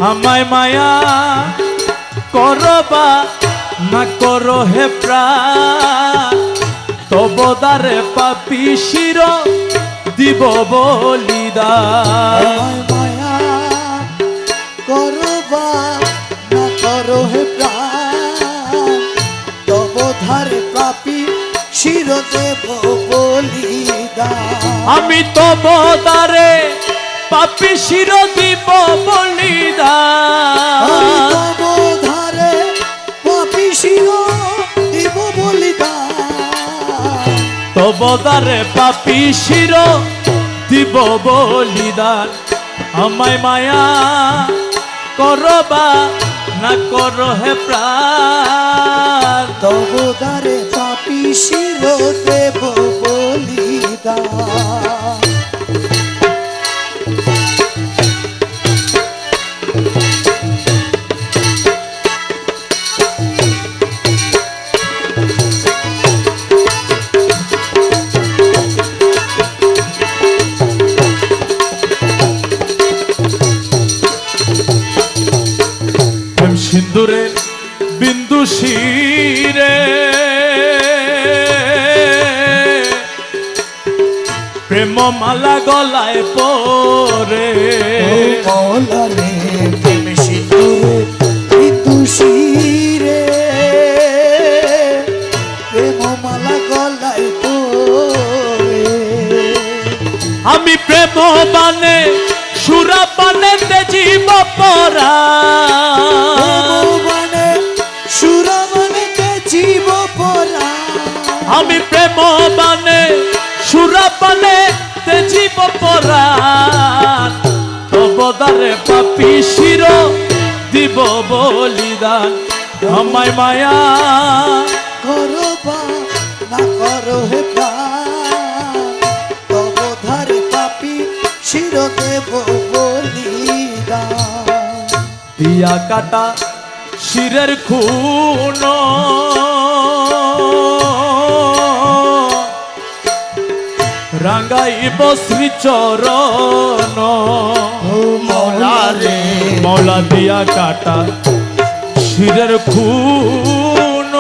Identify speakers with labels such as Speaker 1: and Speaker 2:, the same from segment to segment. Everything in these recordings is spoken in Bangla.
Speaker 1: আমায় মায়া করবা না করো হে প্রাণ, তব দ্বারে পাপী শির দিব বলিদান।
Speaker 2: আমায় মায়া করবা না করো হে প্রাণ, তব ধারে পাপী শির দেব বলিদান।
Speaker 1: আমি তব দ্বারে পাপী শির দিব বলিদান।
Speaker 2: আমি তব ধারে পাপী শির দিব বলিদান।
Speaker 1: তব দ্বারে পাপী শির দিব বলিদান। আমায় মায়া করবা না করো হে প্রাণ,
Speaker 2: তব দ্বারে পাপী শির দেব বলিদান।
Speaker 1: সিন্দুরের বিন্দু শিরে প্রেম মালা গলায় পরে,
Speaker 2: মৌলা রে প্রেম সিঁদুরে বিন্দু শিরে প্রেম মালা গলায় পরে।
Speaker 1: আমি প্রেম বানে সুরা বানে জীব পরা, আমি প্রেম বানে সুরা বানে জীব পরাণ, তব দ্বারে পাপী শির দিব বলিদান। আমায় মায়া
Speaker 2: করবা না করো হে প্রাণ, তব ধারে পাপী শির দেব বলিদান।
Speaker 1: দিয়া কাটা শিরের খুন রাঙ্গাইব শ্রীচরণ।
Speaker 2: মৌলা রে
Speaker 1: মৌলা দিয়া কাটা শিরের খুন,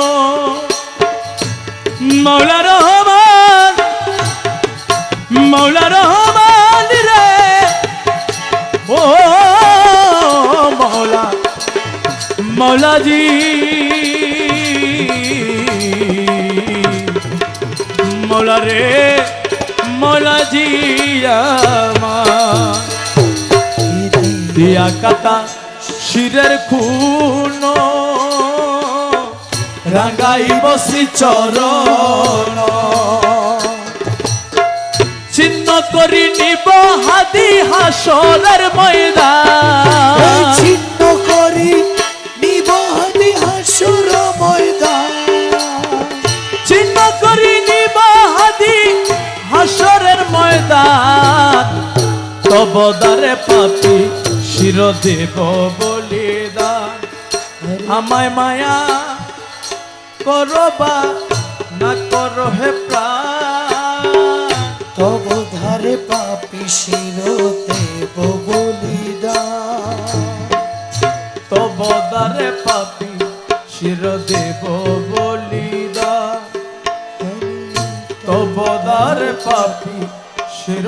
Speaker 1: মৌলা রহমান মৌলা রহমান রে ও মৌলা মৌলাজি মৌলা রে মৌলাজি আমার দিয়া কাটা শিরের খুন রাঙ্গাইব শ্রীচরণ। চিহ্ন করি নিব হাদি হাসরের ময়দান,
Speaker 2: ছিন্ন করি নিব হাদি হাসর ময়দান।
Speaker 1: চিহ্ন করি নিব হাদি হাসরের ময়দান, তব দ্বারে পাপী শির দেব বলিদান। আমায় মায়া করবা না করো হে প্রাণ,
Speaker 2: তব ধারে পাপী শির দেব বলিদান।
Speaker 1: তব দ্বারে পাপী শির দেব বলিদান। তব দ্বারে পাপী শির